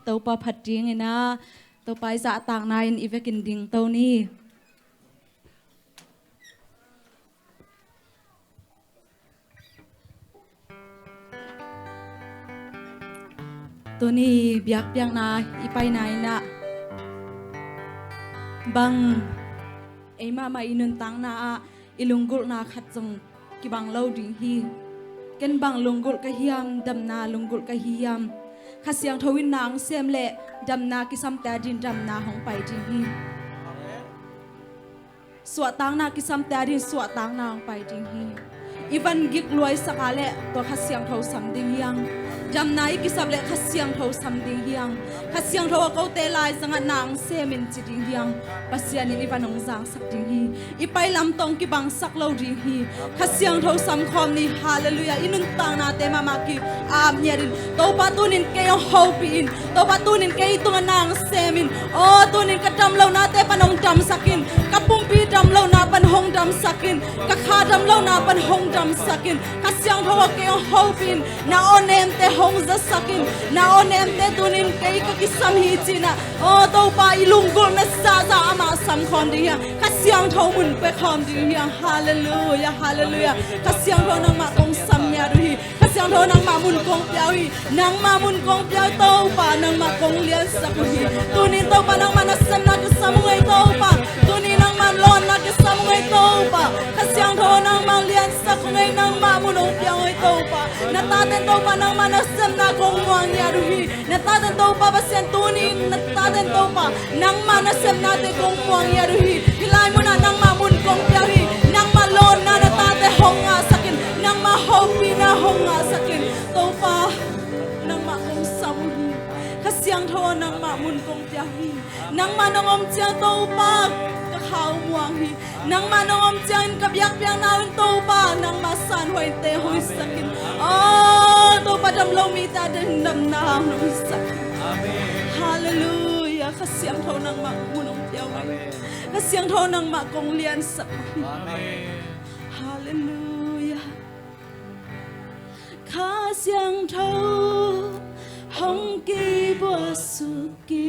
tàu pa phát tiếng na tàu pa dạ tạng na in ivekin ding tàu ni Tuni biak biang na ipai na ina bang ema ma inun tang na ilunggul na khat jong ki bang lo ding hi ken bang lunggul ka hiam dam na lunggul ka hiam khasiang thowin nang sem le dam na ki sam ta din dam na hong pai ding hi suwa tang na ki sam ta din suwa tang na hong pai ding hi Ivan gik luai sakale to khasiang tho sam ding yang jam nai ki sable khasiang tho sam ding yang khasiang tho ko te lai sanga nang semin chi ding yang pasian ni vanong jang sak ding hi ipai lam tong ki bang sak lo ding hi khasiang tho sam khom ni hallelujah inun tang na te mama ki am nyerin to pa tunin ke yo hopin to pa tunin ke tung nang semin o tunin ka dam lo na te panong dam sakin ka pumpi dam lo na pan hong dam sakin ka kha dam lo na pan hong dam sakin khasiang tho ke yo hopin na onem te hong za sakin na onem te tunin ke ka ki sam hi china o to pa ilunggul na sa za ama sam khon ding ya khasiang tho mun pe khom ding ya hallelujah hallelujah khasiang tho nang ma kong sam ya du hi khasiang tho nang ma mun kong piao hi nang ma mun kong piao to pa nang ma kong lian sak hi tunin to pa nang ma na sam na ka sam ngai to pa tunin nang ma lon na ka sam ngai to pa khasiang tho nang ma lian sak ngai nang ma mun ong piao ngai to pa na ta ten to pa nang ma na sam na kong wang ya du hi na ta ten to pa pasian tunin na ta ten to pa nang ma na sam na te kong wang ya du hi ilai mo na nang ma mun kong piao hi nang ma lon na ta te hong nga sakin nang ma hopi na hong nga sakin to pa nang ma kong sam hi khasiang tho nang ma mun kong piao hi nang ma nong om chia to pa ka khao muang hi nang ma nong om chia in ka biak piang na un to pa nang ma san hoi te hoi sakin to pa dam lo mi ta den dam na hoi sakin amen hallelujah khasiang tho nang ma mun ong piao hi khasiang tho nang ma kong lian sak amen hallelujah khasiang tho hong ki bua su ki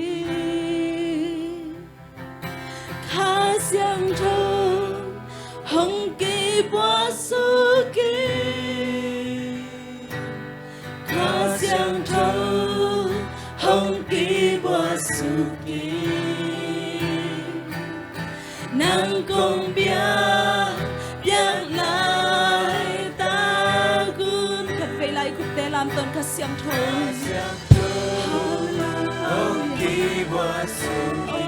khasiang tho hong ki bua su ki khasiang tho hong ki bua su ki nang kong bia bia lai ta gun kat ve lai kut te lam ton khasiang tho hong ki bua su ki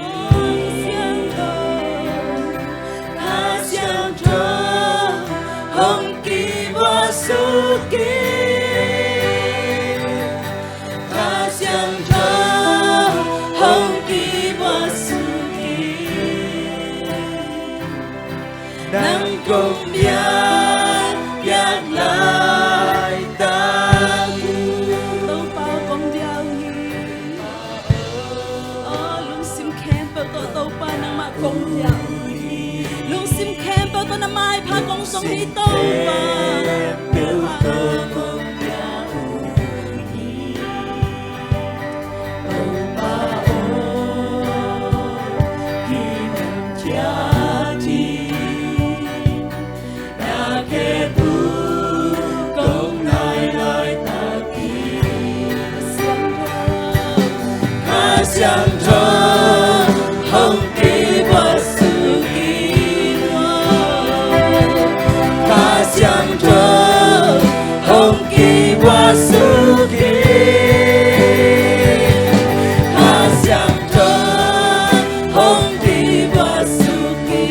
khasiang tho hong ki bua su ki khasiang tho hong ki bua su ki nang kong bia bia lai ta gu to pa kong diao hi lung sim kem pa to pa nang ma kong diao lung sim kem pa to na mai pa kong song hi to pa khasiang tho hong ki bua su ki khasiang tho hong ki bua su ki khasiang tho hong ki bua su ki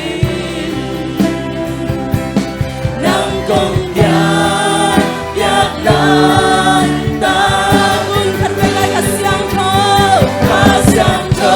nang kong bia bia lai ta un khat ve lai khasiang tho khasiang tho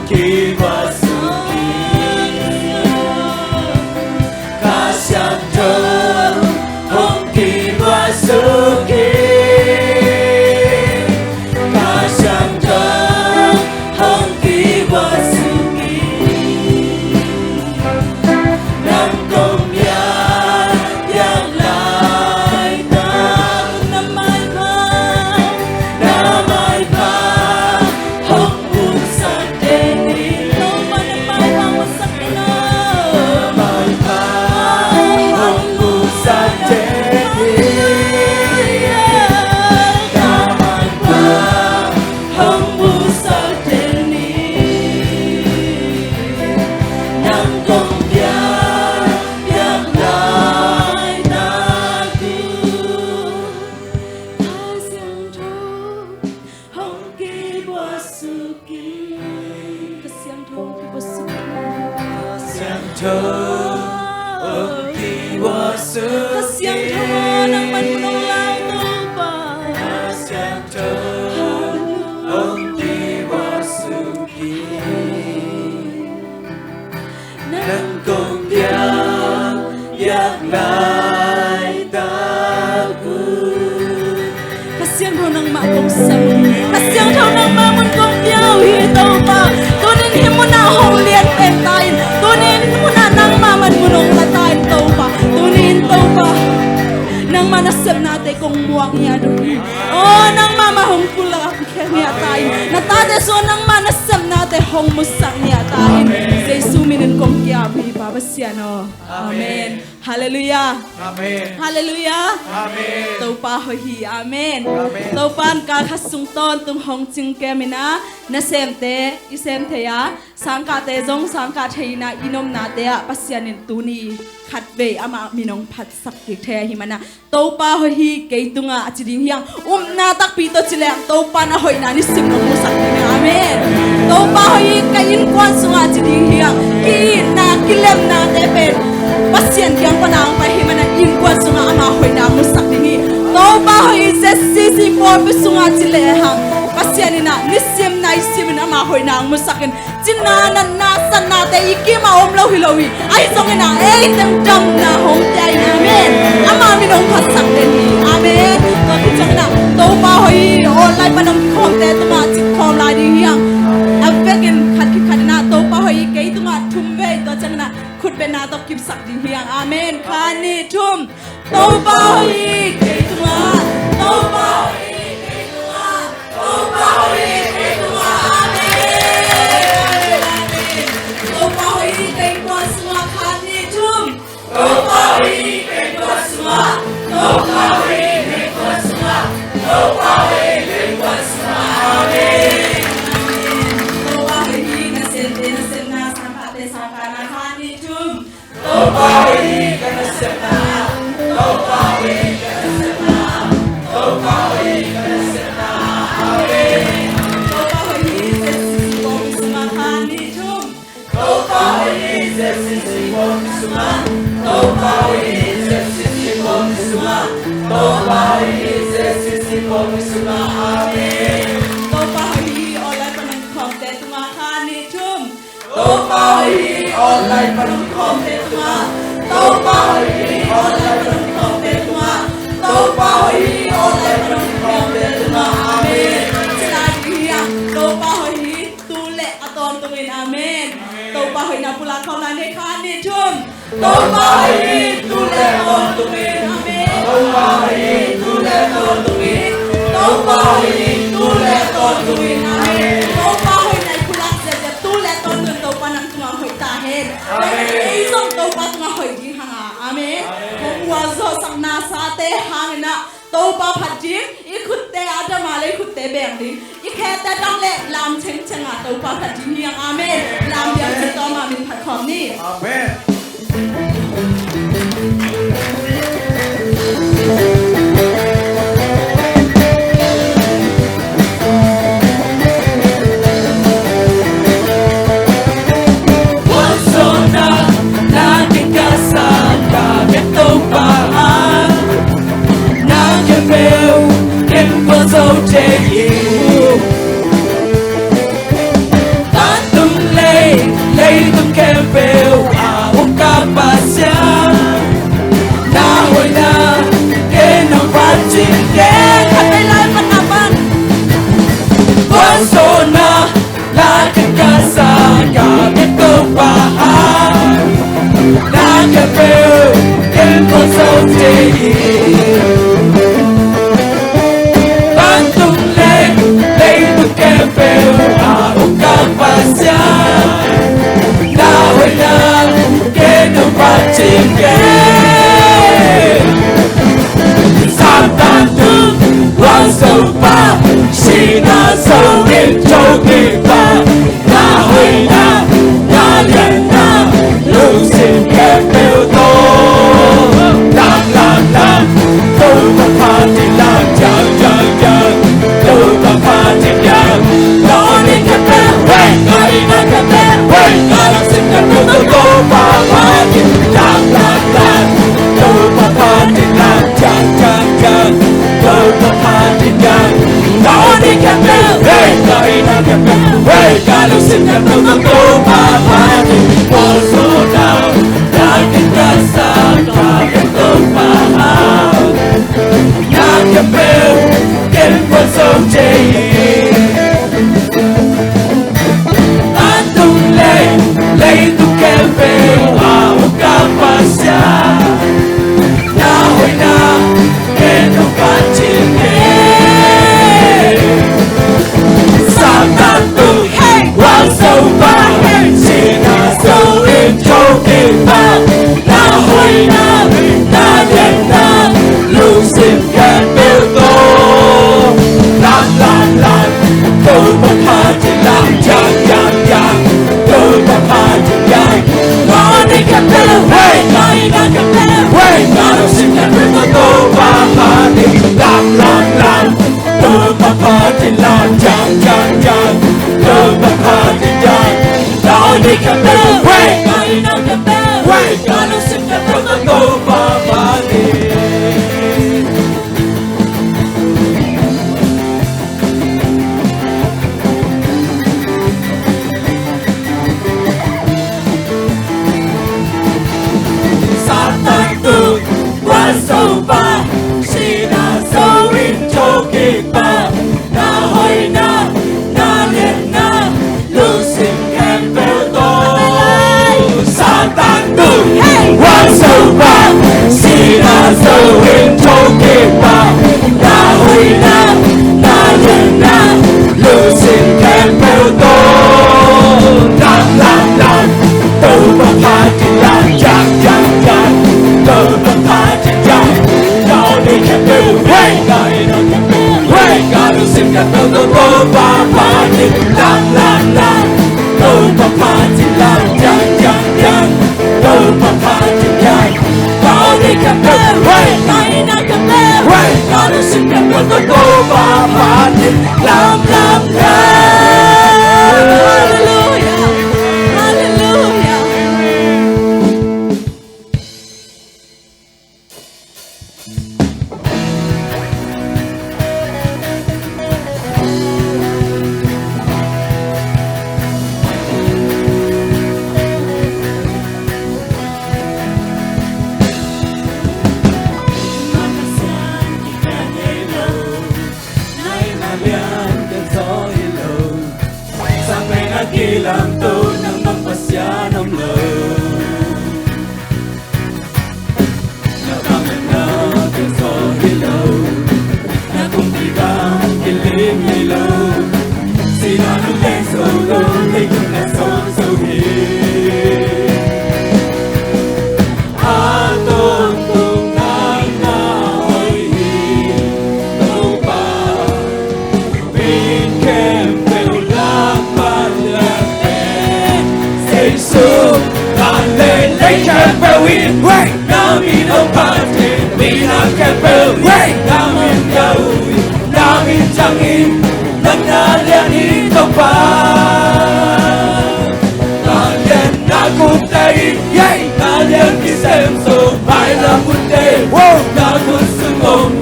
kỳ và sự kỳ ca sang thơ hồng kỳ và sự kỳ ca sang thơ hồng kỳ và sự kỳ năm công gia yang lại ta năm mai ba hồng buồn sa đê ni năm mai ba hồng buồn sa đê ni hồng buồn sa đê ni năm công gia yang lại ta hồng kỳ qua sự kỳ sang thơ hồng kỳ qua sự kỳ nang man nong lao tu pa sang thơ hồng kỳ qua sự kỳ nang công gia yang lại ta kasiang thau nang ma kong sam kasiang thau nang ma mun kong kiao hi tau pa tunin hi mun na hong lian pen tain tunin mun na nang ma man munong la tain tau pa tunin tau pa nang ma na sem na te kong muang ya du oh nang ma ma hong pula khe ya tain na ta de so nang ma na sem na te hong musak ya tain jesu minin kong kia bi pa basiano amen hallelujah Amen hallelujah Amen tau pa ho hi amen tau pan ka khasung ton tung hong ching ke mina na sem te I sem the ya sang ka te jong sang ka theina inom na te a pasianin tuni khat ve ama minong phat sak ti the hi mana tau pa ho hi ke tunga achiding hiang na tak pi to chilang tau pa na hoi na ni sim no mu sak ni amen tau pa ho hi ka in kwan sunga achiding hiang ki na kilem na te pen pasian kyang panang pa hi mana in kwan sunga ama hoi na mu sak ni tau pa ho hi se si por pe sunga chile hang pasianina nisim na isim na ma hoi na mu sakin chinna na san na te ikima om lo hi lo hi ai song na ei tang dam na hong tai na amen ama mi nong phat sak den hi amen to ki chang na to pa hoi online panam khom te to ma chi khom la di hiang avekin khat ki khat na to pa hoi ke to ma thum ve to chang na khut be na to kip sak di hiang amen khani thum to pa hoi ke to ma to pa hoi online panam khom te tunga to pa hi online panam khom te tunga to pa hi online panam khom te tunga amen chila dia to pa hi tu le aton tungin amen to pa hi na pula khom la ne kha ni thum to pa hi tu le aton tungin amen to pa hi tu le aton tungin to pa hi tu le aton tungin amen to pa hi na pula se tu le aton tungin to pa nang tunga hoi ta hen amen song to pa tunga hoi ji hanga amen hom wa zo sang na sa te hang na to pa phat jin I khut te adama le khut te beng ding I khe te dang le lam cheng changa to pa phat jin hiang amen lam biang se to ma min phat khom ni Amen dấu chế yêu ta từng sia na hoi na ke no pa chin ke Satan tu wang so pa si na so in cho ki pa na hoi na lian na lu sin ke peo to lam tu pa pa ti lam chang tu pa pa ti yang no ni ke pe wei ngai na ke pe wei ngai na sin ke peo to pa pa ti lam tu pa pa ti lam chang tu pa pa ti yang no ni ke pe wei ngai na ke pe wei ngai na sin ke peo to pa pa ti po so down na ke ta sa ka ke to pa Your bill, get it for some day. I don't lay to cafe, I'm a capacity. Now we know, get no batching. Satan to one so bad, see us so in joking back. Now we know, not yet now, losing can build. Tôi bật phá trên làm chang tôi bật phá trên dài nó đi kẹp leo hey nói đã kẹp leo hey nó đâu xin nhận với tôi và phá đi làm tôi bật phá trên làm chang tôi bật phá trên dài nó đi kẹp leo hey nói đã kẹp leo hey nó đâu xin nhận với tôi và phá đi So in talking about now we now losing can build on lam tu bật phá trên lam chang tu bật phá trên dài nó đi kẹp build hey God losing can build on và phá trên lam tu bật phá trên lam chang tu bật phá trên dài nó đi kẹp build Hãy subscribe cho kênh Ghiền Mì Gõ để không bỏ Kilang tu nang magpasya ng love Nabangan natin sa hilaw Na kung di ka kiling hilaw Sinanong leso doon ay kung nason sa hit Atong tunang naoy hito pa Pinkem So, I lay can't wait. Now me no party, me no can't wait. Now me go, now me changin, nagalian ito pa. Nalian na kutay, nalian kisem so may na kutay. Na kusumong,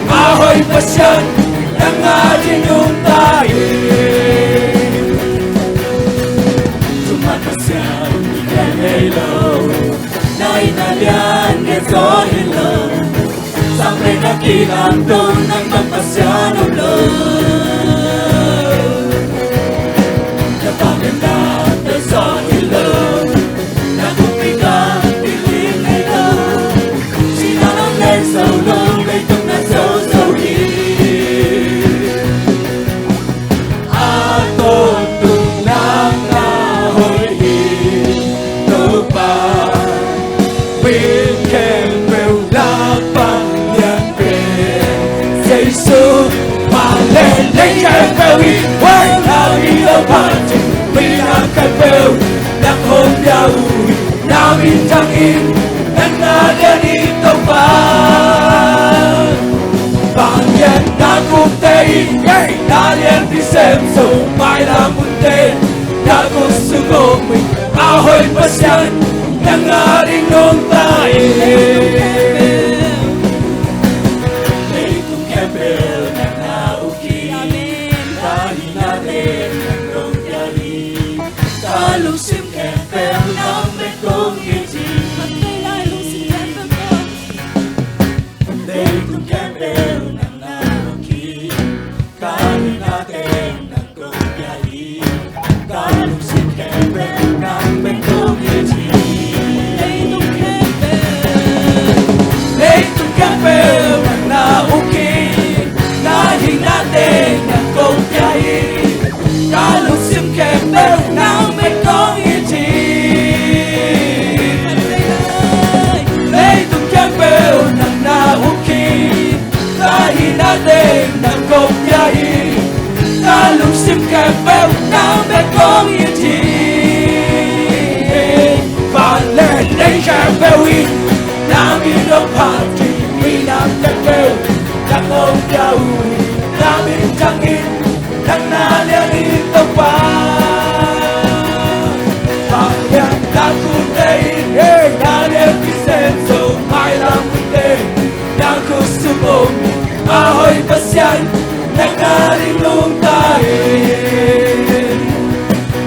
ahoy pasyan, nangalin yung tayo. Inalian ke so hello sampai nakilang doon ng magpasya ng love Napaganda tayo sa hello Nakupigang piling hello Sinanong leso long ay itong nasosohin Kepeli Nami Lopati Mina Kepel Nang hôn nhau Nami Tangin Nang nadani Taupan Bangyan na kutei Na lian di xem so Mai la munte Na kusugong mình Ahoy pasyan Nang aring nung tayo Lusim kempel nang bekong iti Matay lusim kempel ko Leitung kempel nang naruki Kali natin nang kumpiali Kalusim kempel nang bekong iti Leitung kempel nang nauki Kahing natin nang kumpiali Kalusim kempel nang Natin ng kopyahin Kalusim kempel ng bekong iti Valen ng kempelin Namin ang pati Minang kempel ng kopyahin Namin tangin ng nalianin pa Valen na kundain Nalian pisenso May lamuntin Na kusubong Ahoy pasyan Nagkarinong tayo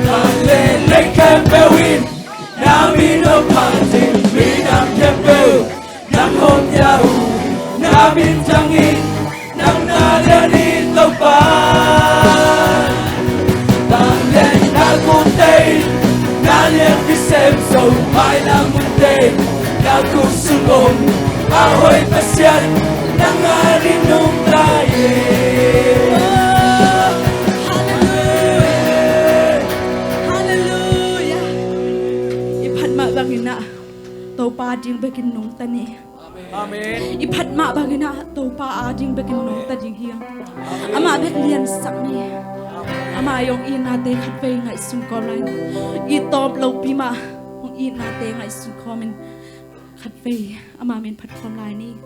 Alelay kempewin Namin ang patin Minang kempew Nang homyaw Namin tangin Nang nalanin taupan Tanglen naguntay Naliang pisemso May namuntay Nagusulong Ahoy pasyan Nangarin nung tayo Hallelujah Ipat ma bangina Tau pa ding begin nung tani Amen Ipat ma bangina Tau pa ading begin nung tading hiyang Ama bet lian sakni Ama yung inate katpay nga isun kolan Itop lau pima Yung inate nga isun komen Katpay Ama min pat komlay ni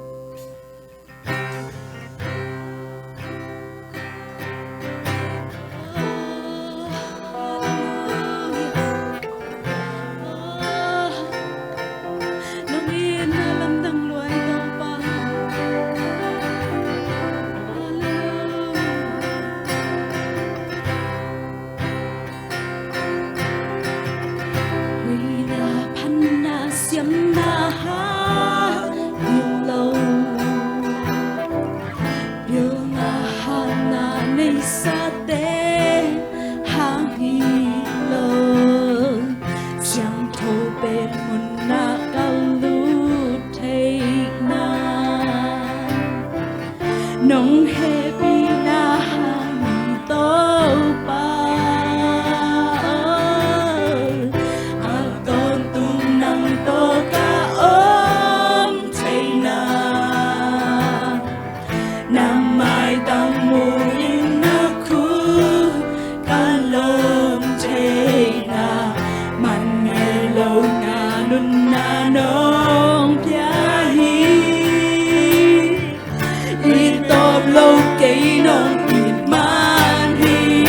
nong happy na hangin tau pa aton tung nang to ka om chay na mai tang mu in na khu ka lom chay na man nghe lâu na nun na nong pya lâu cây nông thịt man hi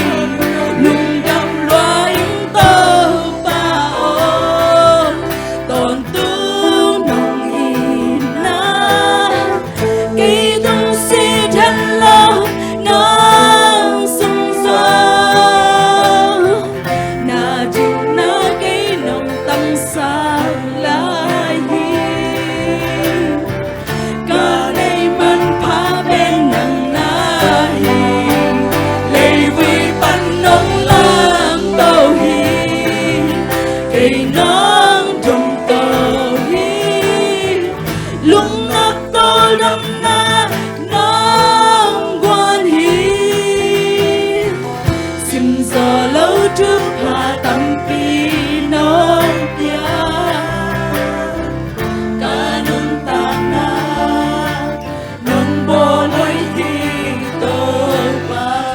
lùng đâm loài tơ ba ô tòn tu nông in na cây tung si thân lâu nong sung gió na chim na cây nông tâm sa lai hi cả đây man pha bên nong trong tàu hi lung ngập tô đâm na nong quan hi sim gió lâu trước hà tâm pi nong pia ca nung ta na nong bo lối hi tô ba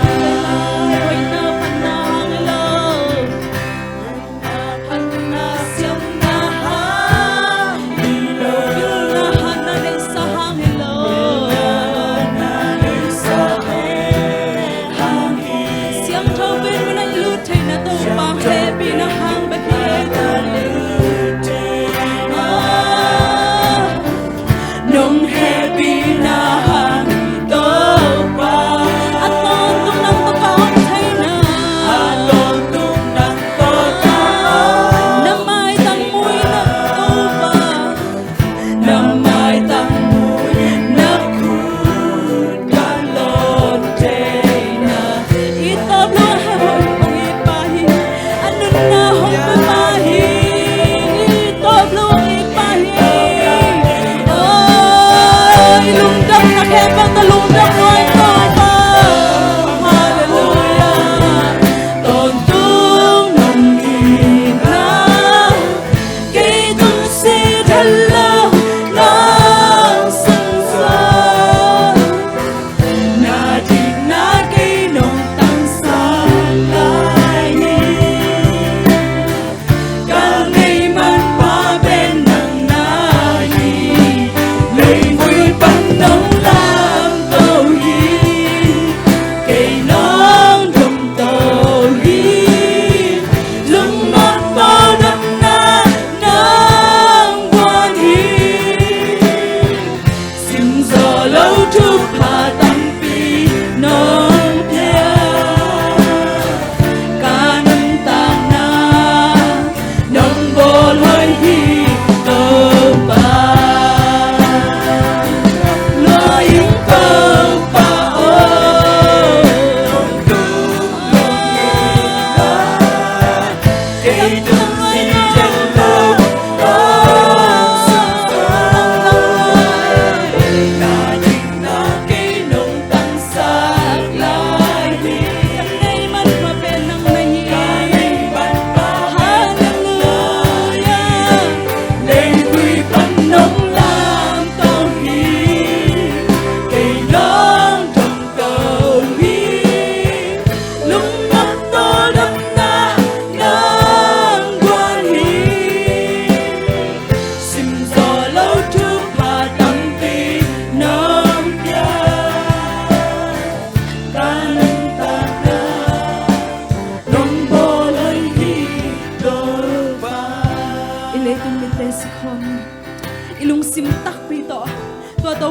ilung sim tak pi to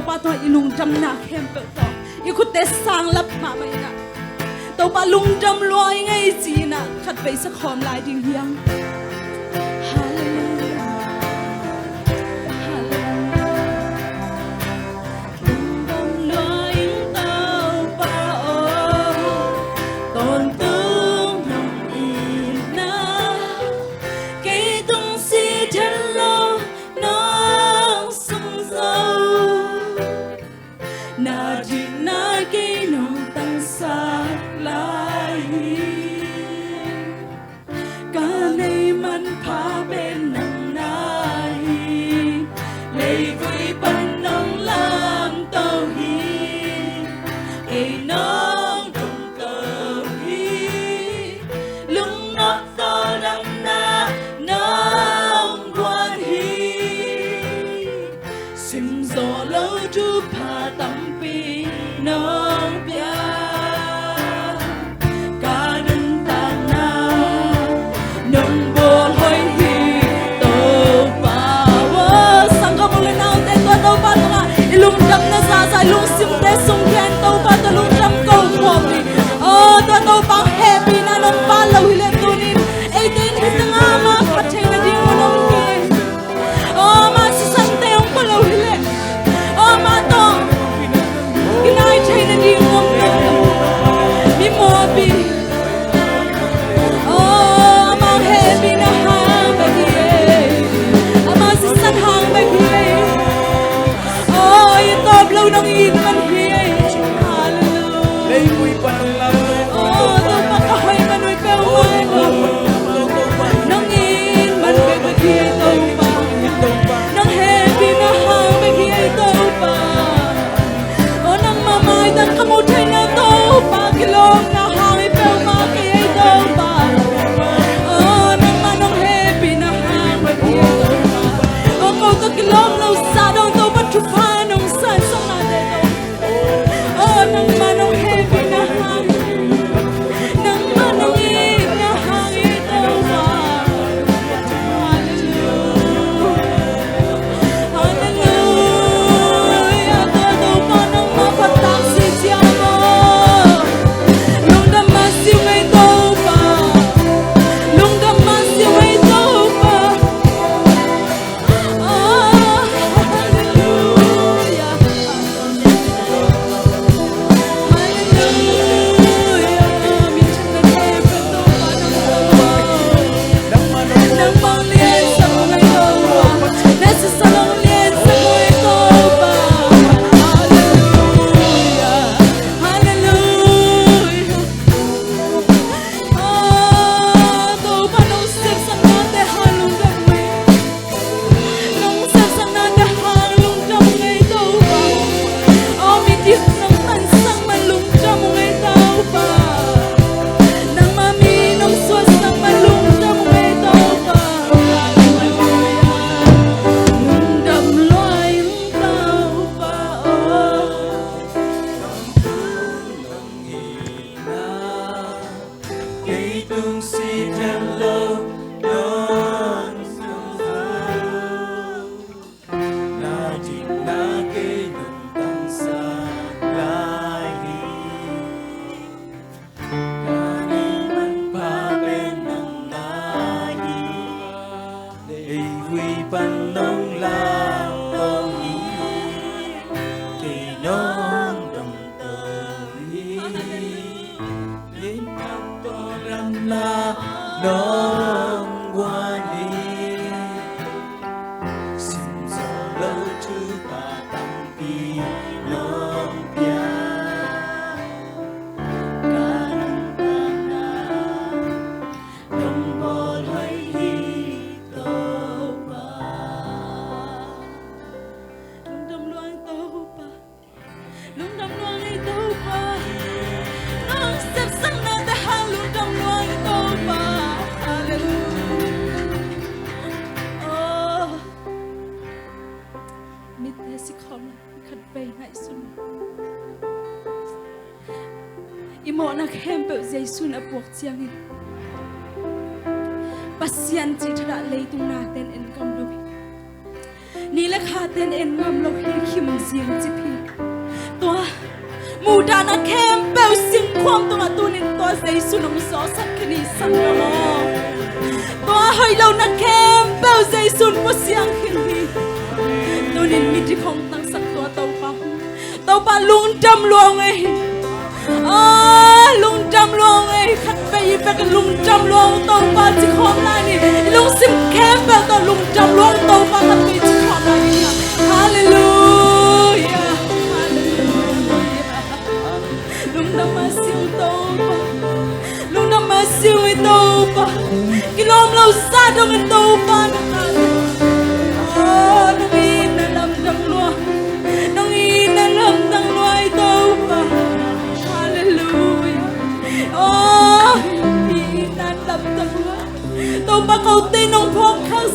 pa to ilung jam na khem pe to I khu te sang lap ma mai na to pa lung jam loi ngai chi na khat pe sa khom lai ding hiang hallelujah lung jam loi to pa o ton tung nong I na ke tung si thân lo na di na ke nong tang sa lai ka nei man pha bên nang nai lei vui pan nong lam tao hi ke nong tong tao hi lung nó to đam na nong quan hi sim zo lâu chu pha tâm nong bia ca nâng tang na nong bol hoi hi to pa wo sang ka mole nau te to pa nga ilung dam na sa lung sim te sung khen to pa to lung dam ko khom ni to pa happy na nong pa lo hi le tu ni 18 hi tanga ma phathai na ding nong ke ma si san te ong pa lo hi le ma to Kinai China di ngom mi mo bi amang happy na hang ba hi amang si san hang ba hi I top lo nang in man hi hallelujah lei vui pan nong lam to pa ka hoy man oi pe wo nang in man ba hi to pa nang happy na hang ba hi to pa mai dan kamu thay na to pa kilom na hangi pe ma ke to pa nang manong happy na hang ba ke to pa ko kilom lo sa dong to pa chu pa nong san song na de to nang manong happy na hang nang manong na hangi to pa nong nak hempel Jesu na puak chiang in pasian chi thra leitung na ten en kam lo ni la kha ten en ngam lo hi khim ziang chi phi to mu da na hempel sing khom to ma tu nin to Jesu na mu so sat khini sang lo to hoi lo na hempel Jesu mu siang khin hi tu nin mi ti khong tang sak to tàu pa lung đâm luồng ấy lung đâm luồng ấy khát bay về cái lung đâm luồng tàu pa chỉ khom lại nè lung sim kém về tàu lung đâm luồng tàu pa khát bay chỉ khom lại nè hallelujah lung đâm mà siêu tàu pa lung đâm mà siêu ấy tàu pa cái lom lâu xa đâu cái tàu pa nó in nó làm đâm luồng lâm tăng loài tàu pa hallelujah nan lâm tăng loài tàu pa cầu tin ông phong khang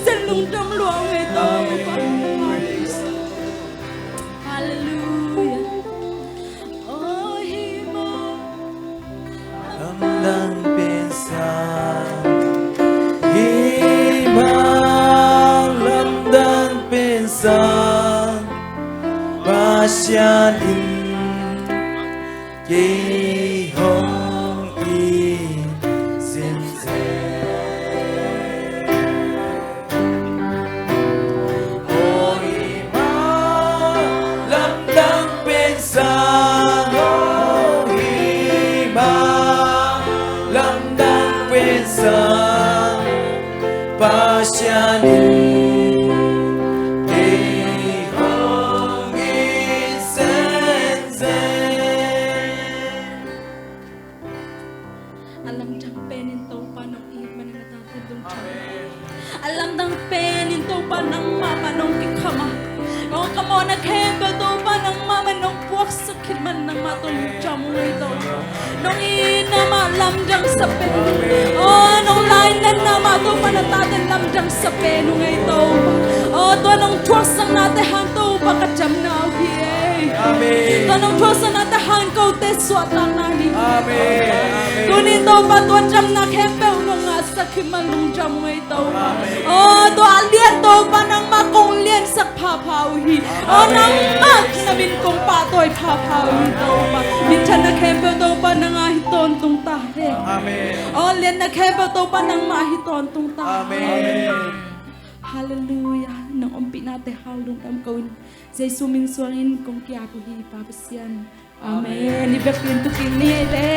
xin lung trong luồng người tàu pa hallelujah hi mơ lâm đang bên xa hi mơ lâm đang bên xa Pasian in Ki Hong I Sim Se Ôi ma Lâm đang bên xa Ôi ma Lâm đang bên xa Pasian in alam dang penin to pa nang mama nong kikama o kamo na kembe to pa nang mama nong puak sakit man nang matong jamui to nong ina ma lam dang sape o nong lain na nama to pa na taten lam dang sape nong ay to o to nong puak sang nate han to pa ka jam na hi amen to nong puak sang nate han ko te swat lang na ni amen kunin to pa to jam na kembe nong sakit man nong jamui to to alian to pa nang ma kong lian sak pha phao hi nang ma na min kong pa toy pha phao hi to pa min chan na kembe to pa nang hi ton tung ta he amen lian na kembe to pa nang ma hi ton tung ta amen hallelujah nang ompi na te hal dong tam kaun Jesu min suangin kong kya pu hi pa pasian amen ni bekin tu kin ni le